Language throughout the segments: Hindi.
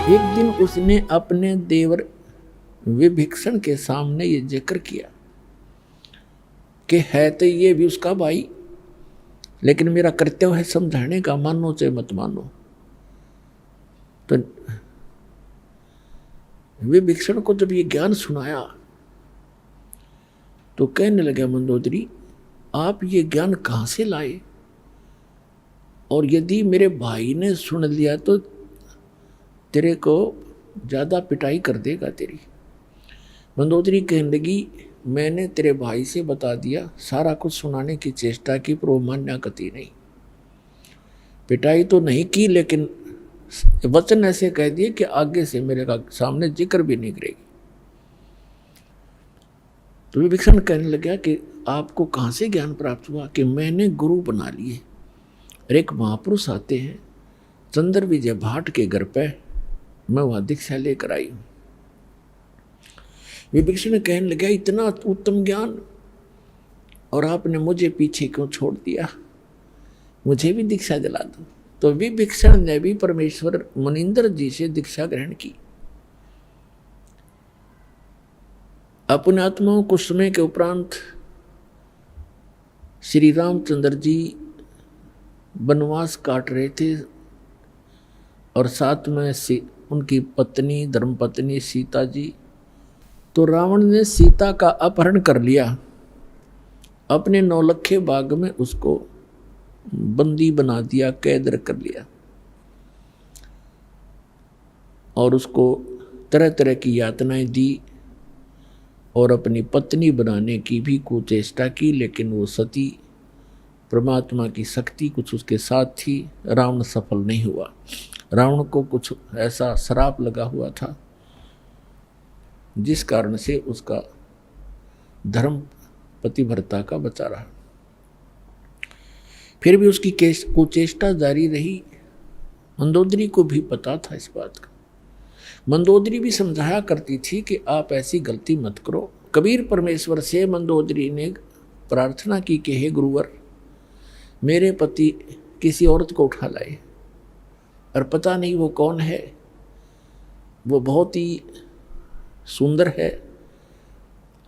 एक दिन उसने अपने देवर विभीषण के सामने ये जिक्र किया कि है तो ये भी उसका भाई, लेकिन मेरा कर्तव्य है समझाने का, मानो चाहे मत मानो। तो विभीषण को जब ये ज्ञान सुनाया तो कहने लगा, मंदोदरी आप ये ज्ञान कहाँ से लाए, और यदि मेरे भाई ने सुन लिया तो तेरे को ज़्यादा पिटाई कर देगा तेरी। मंदोदरी कहने लगी, मैंने तेरे भाई से बता दिया, सारा कुछ सुनाने की चेष्टा की, पर वो मान्या कती नहीं। पिटाई तो नहीं की, लेकिन वचन ऐसे कह दिए कि आगे से मेरे का सामने जिक्र भी नहीं करेगी। तो विभीषण कहने लगा कि आपको कहाँ से ज्ञान प्राप्त हुआ कि मैंने गुरु बना लिए। एक महापुरुष आते हैं चंद्र विजय भाट के घर पे, मैं वहाँ दीक्षा लेकर आई हूँ। विभीषण कहने लगा, इतना उत्तम ज्ञान और आपने मुझे पीछे क्यों छोड़ दिया, मुझे भी दीक्षा दिला दो। तो विभीषण ने भी परमेश्वर मुनिंदर जी से दीक्षा ग्रहण की। अपने आत्माओं कुछ समय के उपरांत श्री रामचंद्र जी वनवास काट रहे थे और साथ में उनकी पत्नी धर्मपत्नी सीता जी। तो रावण ने सीता का अपहरण कर लिया, अपने नौलखे बाग में उसको बंदी बना दिया, कैद कर लिया और उसको तरह तरह की यातनाएं दी और अपनी पत्नी बनाने की भी कुचेष्टा की, लेकिन वो सती परमात्मा की शक्ति कुछ उसके साथ थी। रावण सफल नहीं हुआ। रावण को कुछ ऐसा श्राप लगा हुआ था जिस कारण से उसका धर्म पतिव्रता का बचा रहा। फिर भी उसकी कुचेष्टा जारी रही। मंदोदरी को भी पता था इस बात का। मंदोदरी भी समझाया करती थी कि आप ऐसी गलती मत करो। कबीर परमेश्वर से मंदोदरी ने प्रार्थना की कि हे गुरुवर, मेरे पति किसी औरत को उठा लाए और पता नहीं वो कौन है, वो बहुत ही सुंदर है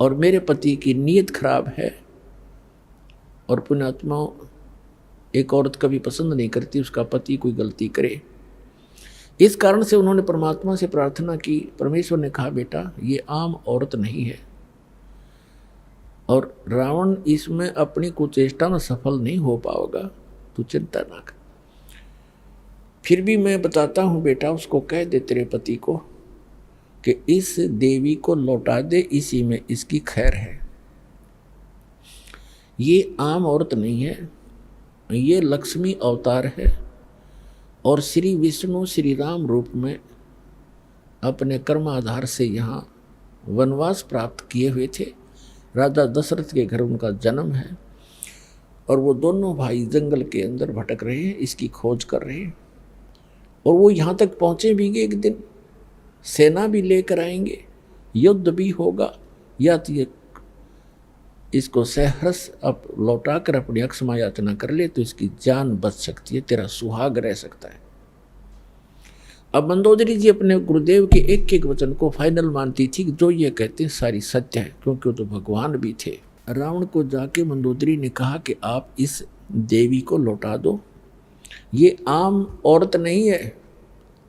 और मेरे पति की नीयत खराब है, और पुण्यात्मा एक औरत कभी पसंद नहीं करती उसका पति कोई गलती करे। इस कारण से उन्होंने परमात्मा से प्रार्थना की। परमेश्वर ने कहा, बेटा ये आम औरत नहीं है और रावण इसमें अपनी कुचेष्टा में सफल नहीं हो पाएगा, तू चिंता ना कर। फिर भी मैं बताता हूँ बेटा, उसको कह दे तेरे पति को कि इस देवी को लौटा दे, इसी में इसकी खैर है। ये आम औरत नहीं है, ये लक्ष्मी अवतार है और श्री विष्णु श्री राम रूप में अपने कर्माधार से यहाँ वनवास प्राप्त किए हुए थे। राजा दशरथ के घर उनका जन्म है और वो दोनों भाई जंगल के अंदर भटक रहे हैं, इसकी खोज कर रहे हैं। और वो यहाँ तक पहुँचे भी एक दिन, सेना भी लेकर आएंगे, युद्ध भी होगा, या तो ये इसको सहर्ष अब लौटा कर अपनी अक्षमा याचना कर ले तो इसकी जान बच सकती है, तेरा सुहाग रह सकता है। अब मंदोदरी जी अपने गुरुदेव के एक एक वचन को फाइनल मानती थी कि जो ये कहते हैं सारी सत्य है, क्योंकि वो तो भगवान भी थे। रावण को जाके मंदोदरी ने कहा कि आप इस देवी को लौटा दो, ये आम औरत नहीं है,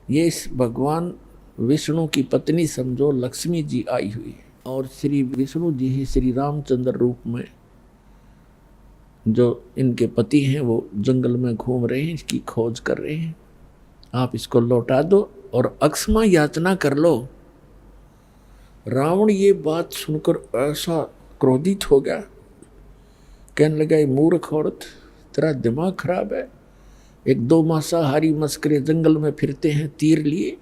ये इस भगवान विष्णु की पत्नी समझो, लक्ष्मी जी आई हुई है और श्री विष्णु जी ही श्री रामचंद्र रूप में जो इनके पति हैं वो जंगल में घूम रहे हैं, इसकी खोज कर रहे हैं। आप इसको लौटा दो और अक्षमा याचना कर लो। रावण ये बात सुनकर ऐसा क्रोधित हो गया, कहने लगा, ये मूर्ख औरत, तेरा दिमाग खराब है। एक दो मांसाहारी मस्करे जंगल में फिरते हैं तीर लिए,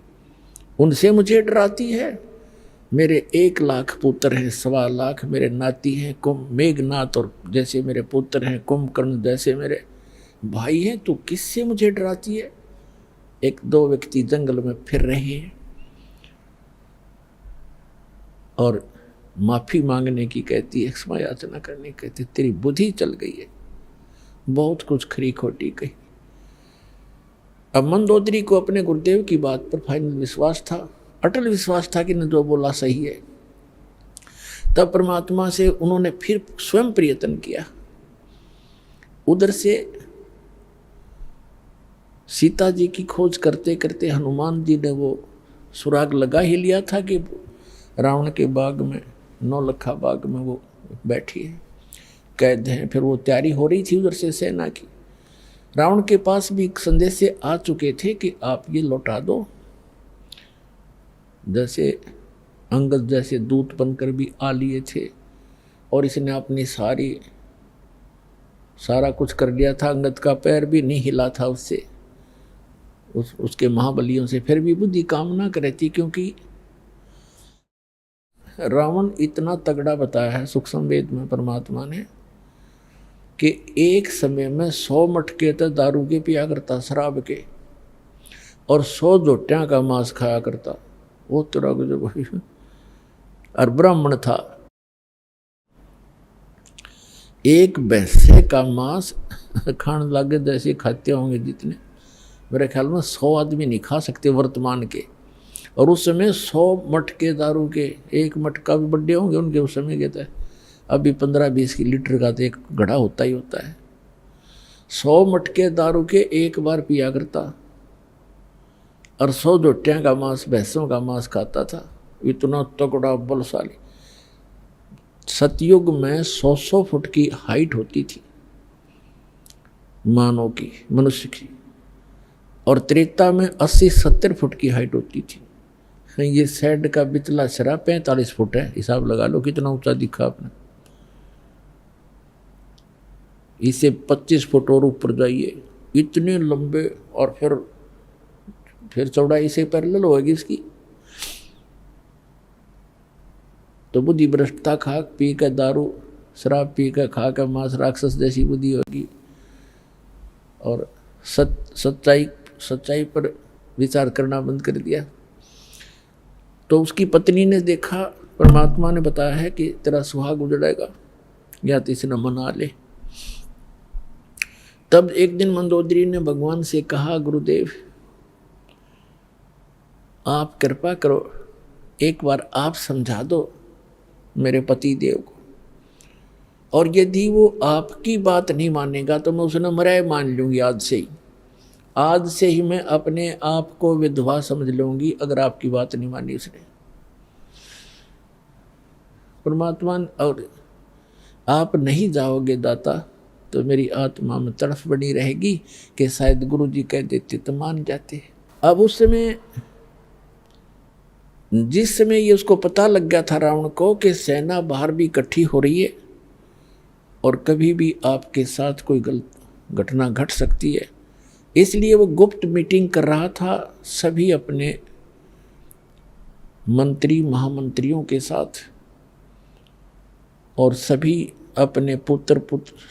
उनसे मुझे डराती है। मेरे 1 लाख पुत्र हैं, 1.25 लाख मेरे नाती हैं, मेघनाथ और जैसे मेरे पुत्र हैं, कुंभकर्ण जैसे मेरे भाई हैं, तो किससे मुझे डराती है। 1-2 व्यक्ति जंगल में फिर रहे हैं और माफी मांगने की कहती है, क्षमा याचना करने कहती, तेरी बुद्धि चल गई है, बहुत कुछ खरी खोटी कही। अब मंदोदरी को अपने गुरुदेव की बात पर फाइनल विश्वास था, अटल विश्वास था कि न जो बोला सही है। तब परमात्मा से उन्होंने फिर स्वयं प्रयत्न किया। उधर से सीता जी की खोज करते करते हनुमान जी ने वो सुराग लगा ही लिया था कि रावण के बाग में, नौलखा बाग में वो बैठी है, कैद है। फिर वो तैयारी हो रही थी उधर से सेना की। रावण के पास भी संदेश से आ चुके थे कि आप ये लौटा दो। जैसे अंगद जैसे दूत बनकर भी आ लिए थे और इसने अपनी सारा कुछ कर लिया था। अंगद का पैर भी नहीं हिला था उससे, उसके महाबलियों से, फिर भी बुद्धि काम ना करे थी, क्योंकि रावण इतना तगड़ा बताया है सूक्ष्म वेद में परमात्मा ने कि एक समय में 100 मटके तो दारू के पिया करता, शराब के, और 100 जोटियां का मांस खाया करता। वो तेरा जो और ब्राह्मण था, एक भैंसे का मांस खाने लगे जैसे खाते होंगे जितने, मेरे ख्याल में 100 आदमी नहीं खा सकते वर्तमान के। और उस समय 100 मटके दारू के, एक मटका भी बड़े होंगे उनके उस समय के, तो अभी 15-20 लीटर का तो एक घड़ा होता ही होता है। 100 मटके दारू के एक बार पिया करता और 100 जोटियां का मांस, भैंसों का मांस खाता था। इतना तगड़ा बलशाली। सतयुग में 100 फुट की हाइट होती थी मानव की, मनुष्य की, और त्रेता में 80-70 फुट की हाइट होती थी। ये सैड का बिचला सिरा 45 फुट है, हिसाब लगा लो कितना ऊंचा दिखा आपने। इसे 25 फुट और ऊपर जाइए, इतने लंबे, और फिर चौड़ाई से पैरेलल होगी इसकी। तो बुद्धि भ्रष्टता खा पी कर, दारू शराब पी कर, खा कर मांस, राक्षस जैसी बुद्धि होगी। और सच्चाई पर विचार करना बंद कर दिया। तो उसकी पत्नी ने देखा, परमात्मा ने बताया है कि तेरा सुहाग उजड़ेगा या तो इसे न मना ले। तब एक दिन मंदोदरी ने भगवान से कहा, गुरुदेव आप कृपा करो, एक बार आप समझा दो मेरे पति देव को, और यदि वो आपकी बात नहीं मानेगा तो मैं उसे मराए मान लूंगी। आज से ही मैं अपने आप को विधवा समझ लूंगी अगर आपकी बात नहीं मानी उसने। परमात्मा, और आप नहीं जाओगे दाता तो मेरी आत्मा में तड़फ बनी रहेगी कि शायद गुरु जी कह देते तो मान जाते। अब उस समय, जिस समय ये उसको पता लग गया था रावण को कि सेना बाहर भी इकट्ठी हो रही है और कभी भी आपके साथ कोई गलत घटना घट सकती है, इसलिए वो गुप्त मीटिंग कर रहा था सभी अपने मंत्री महामंत्रियों के साथ, और सभी अपने पुत्र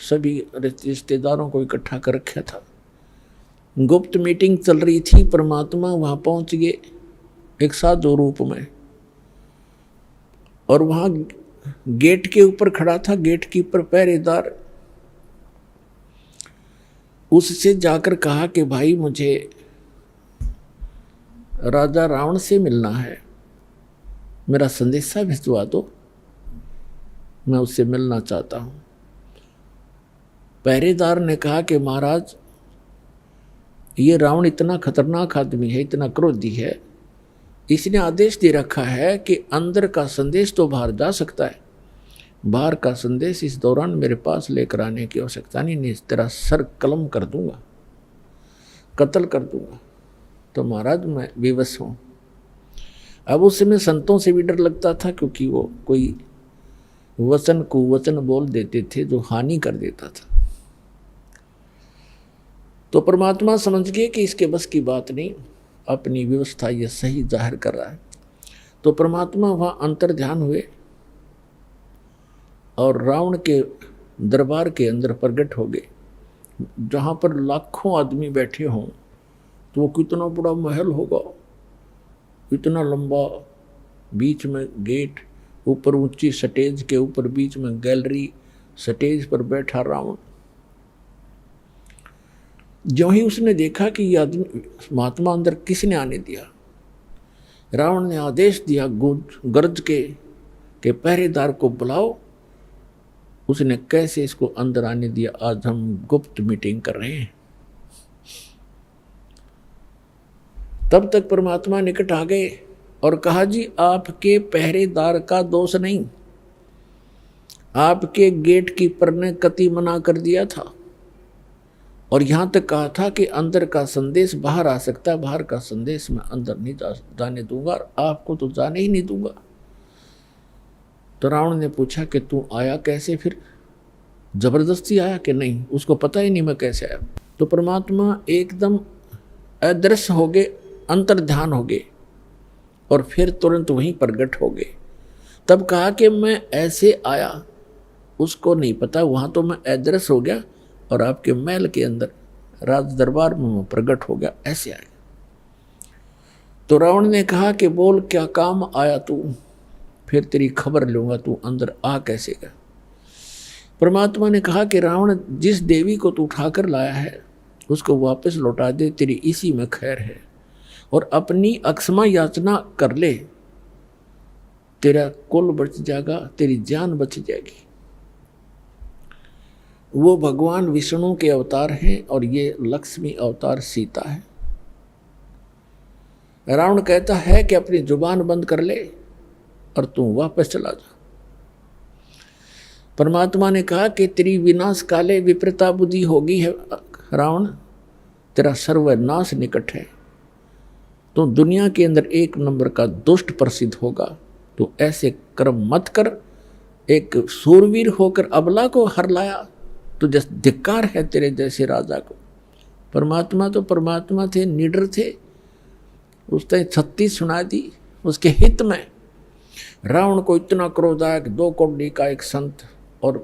सभी रिश्तेदारों को इकट्ठा कर रखा था। गुप्त मीटिंग चल रही थी। परमात्मा वहाँ पहुँच गए एक साधु रूप में, और वहाँ गेट के ऊपर खड़ा था गेट कीपर, पहरेदार। उससे जाकर कहा कि भाई मुझे राजा रावण से मिलना है, मेरा संदेशा भिजवा दो, मैं उससे मिलना चाहता हूँ। पहरेदार ने कहा कि महाराज ये रावण इतना खतरनाक आदमी है, इतना क्रोधी है, इसने आदेश दे रखा है कि अंदर का संदेश तो बाहर जा सकता है, बाहर का संदेश इस दौरान मेरे पास लेकर आने की आवश्यकता नहीं, तेरा सर कलम कर दूंगा, कत्ल कर दूंगा। तो महाराज मैं विवश हूँ। अब उस समय संतों से भी डर लगता था, क्योंकि वो कोई वचन कुवचन बोल देते थे जो हानि कर देता था। तो परमात्मा समझ गए कि इसके बस की बात नहीं, अपनी व्यवस्था ये सही जाहिर कर रहा है। तो परमात्मा वहाँ अंतर ध्यान हुए और रावण के दरबार के अंदर प्रकट हो गए, जहाँ पर लाखों आदमी बैठे हों। तो वो कितना बड़ा महल होगा, इतना लंबा, बीच में गेट, ऊपर ऊंची स्टेज के ऊपर बीच में गैलरी, स्टेज पर बैठा रावण। ज्यों ही उसने देखा कि ये आदमी महात्मा अंदर किसने आने दिया, रावण ने आदेश दिया गरज के पहरेदार को बुलाओ। उसने कैसे इसको अंदर आने दिया, आज हम गुप्त मीटिंग कर रहे हैं। तब तक परमात्मा निकट आ गए और कहा, जी आपके पहरेदार का दोष नहीं, आपके गेट कीपर ने कति मना कर दिया था और यहां तक कहा था कि अंदर का संदेश बाहर आ सकता है, बाहर का संदेश मैं अंदर नहीं जाने दूंगा और आपको तो जाने ही नहीं दूंगा। तो रावण ने पूछा कि तू आया कैसे, फिर जबरदस्ती आया कि नहीं? उसको पता ही नहीं मैं कैसे आया। तो परमात्मा एकदम अदृश्य हो गए, अंतर ध्यान हो गए और फिर तुरंत वहीं प्रगट हो गए। तब कहा कि मैं ऐसे आया, उसको नहीं पता, वहां तो मैं अदृश्य हो गया और आपके महल के अंदर राज दरबार में मैं प्रगट हो गया, ऐसे आया। तो रावण ने कहा कि बोल क्या काम आया तू, फिर तेरी खबर लूंगा, तू अंदर आ कैसे गया। परमात्मा ने कहा कि रावण, जिस देवी को तू उठाकर लाया है उसको वापस लौटा दे, तेरी इसी में खैर है, और अपनी अक्षमा याचना कर ले, तेरा कुल बच जाएगा, तेरी जान बच जाएगी। वो भगवान विष्णु के अवतार हैं और ये लक्ष्मी अवतार सीता है। रावण कहता है कि अपनी जुबान बंद कर ले और तू वापस चला जा। परमात्मा ने कहा कि तेरी विनाश काले विपरीता बुद्धि होगी है रावण, तेरा सर्वनाश निकट है, तो दुनिया के अंदर एक नंबर का दुष्ट प्रसिद्ध होगा। तो ऐसे कर्म मत कर, एक सूरवीर होकर अबला को हर लाया, तो जैसे धिक्कार है तेरे जैसे राजा को। परमात्मा तो परमात्मा थे, निडर थे, उसने 36 सुना दी उसके हित में। रावण को इतना क्रोध आया कि 2 कौड़ी का एक संत और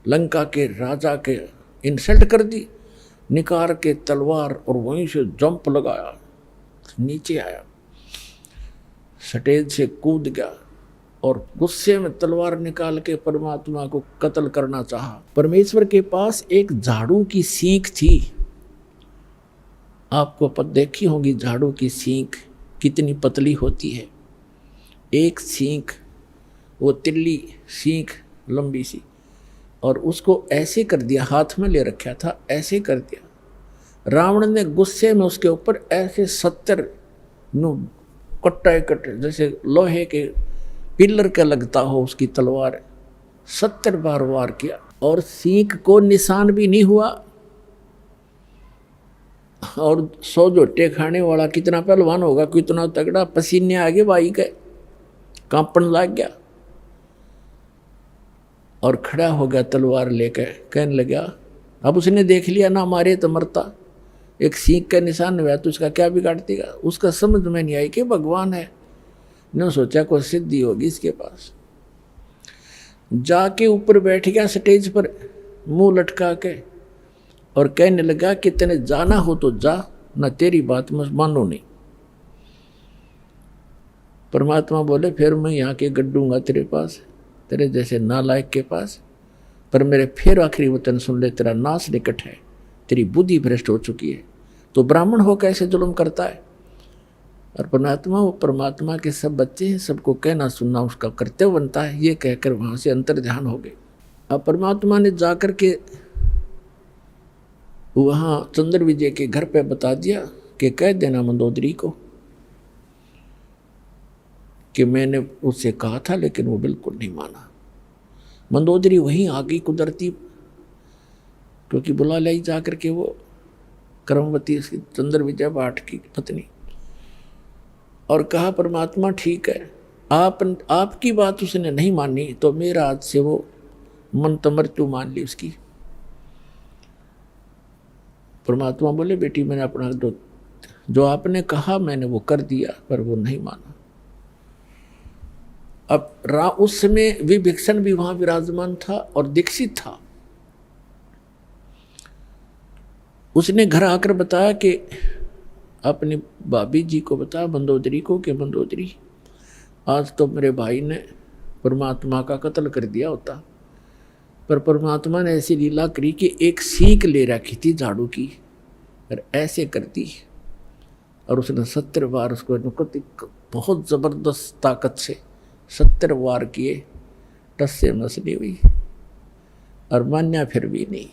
लंका के राजा के इंसल्ट कर दी, निकाल के तलवार और वहीं से जंप लगाया, नीचे आया, स्टेज से कूद गया और गुस्से में तलवार निकाल के परमात्मा को कत्ल करना चाहा। परमेश्वर के पास एक झाड़ू की सींख थी, आपको देखी होगी झाड़ू की सींख कितनी पतली होती है। एक सींख, वो तिल्ली सींख लंबी सी, और उसको ऐसे कर दिया, हाथ में ले रखा था, ऐसे कर दिया। रावण ने गुस्से में उसके ऊपर ऐसे 70 कट्टे जैसे लोहे के पिलर का लगता हो उसकी तलवार, 70 बार वार किया और सींख को निशान भी नहीं हुआ। और 100 जोटे खाने वाला कितना पहलवान होगा, कितना तगड़ा, पसीने आगे भाई के कांपन लग गया और खड़ा हो गया तलवार लेकर, कहने लगा, अब उसने देख लिया ना मारे तो मरता, एक सींख का निशान हुआ तो उसका क्या बिगाड़ देगा। उसका समझ में नहीं आई कि भगवान है, न सोचा कोई सिद्धि होगी इसके पास। जाके ऊपर बैठ गया स्टेज पर मुंह लटका के और कहने लगा कि तेने जाना हो तो जा, ना तेरी बात मैं मानो नहीं। परमात्मा बोले, फिर मैं यहाँ के गड्ढूंगा तेरे पास, तेरे जैसे नालायक के पास, पर मेरे फिर आखिरी वचन सुन ले, तेरा नाश निकट है, तेरी बुद्धि भ्रष्ट हो चुकी है। तो ब्राह्मण हो कैसे जुल्म करता है। और परमात्मा, वो परमात्मा के सब बच्चे हैं, सबको कहना सुनना उसका कर्तव्य बनता है। ये कहकर वहाँ से अंतर ध्यान हो गए। अब परमात्मा ने जाकर के वहाँ चंद्र विजय के घर पे बता दिया कि कह देना मंदोदरी को कि मैंने उससे कहा था, लेकिन वो बिल्कुल नहीं माना। मंदोदरी वहीं आ गई कुदरती, क्योंकि बुला लाई जाकर के वो कर्मवती चंद्र विजय भाट की पत्नी, और कहा परमात्मा ठीक है, आपकी बात उसने नहीं मानी तो मेरा आज से वो मन मृत्यु मान ली उसकी। परमात्मा बोले, बेटी मैंने अपना जो आपने कहा मैंने वो कर दिया, पर वो नहीं माना। अब उस समय विभीषण भी वहां विराजमान था और दीक्षित था। उसने घर आकर बताया कि अपनी भाभी जी को बताया, मंदोदरी को, कि मंदोदरी आज तो मेरे भाई ने परमात्मा का कत्ल कर दिया होता, पर परमात्मा ने ऐसी लीला करी कि एक सीख ले रखी थी झाड़ू की और ऐसे करती और उसने 70 वार उसको बहुत जबरदस्त ताकत से 70 वार किए, टस से मस नहीं हुई और मान्या फिर भी नहीं।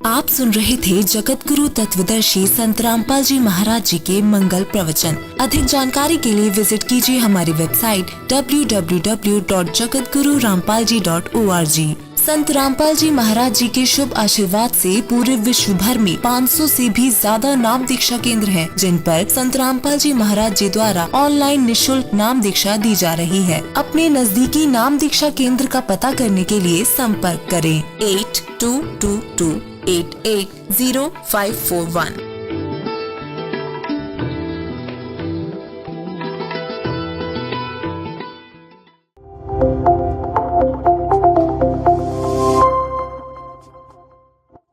आप सुन रहे थे जगत गुरु तत्वदर्शी संत रामपाल जी महाराज जी के मंगल प्रवचन। अधिक जानकारी के लिए विजिट कीजिए हमारी वेबसाइट www.jagatgururampalji.org। संत रामपाल जी महाराज जी के शुभ आशीर्वाद से पूरे विश्व भर में 500 से भी ज्यादा नाम दीक्षा केंद्र हैं, जिन पर संत रामपाल जी महाराज जी द्वारा ऑनलाइन निशुल्क नाम दीक्षा दी जा रही है। अपने नजदीकी नाम दीक्षा केंद्र का पता करने के लिए संपर्क करें 8222880541।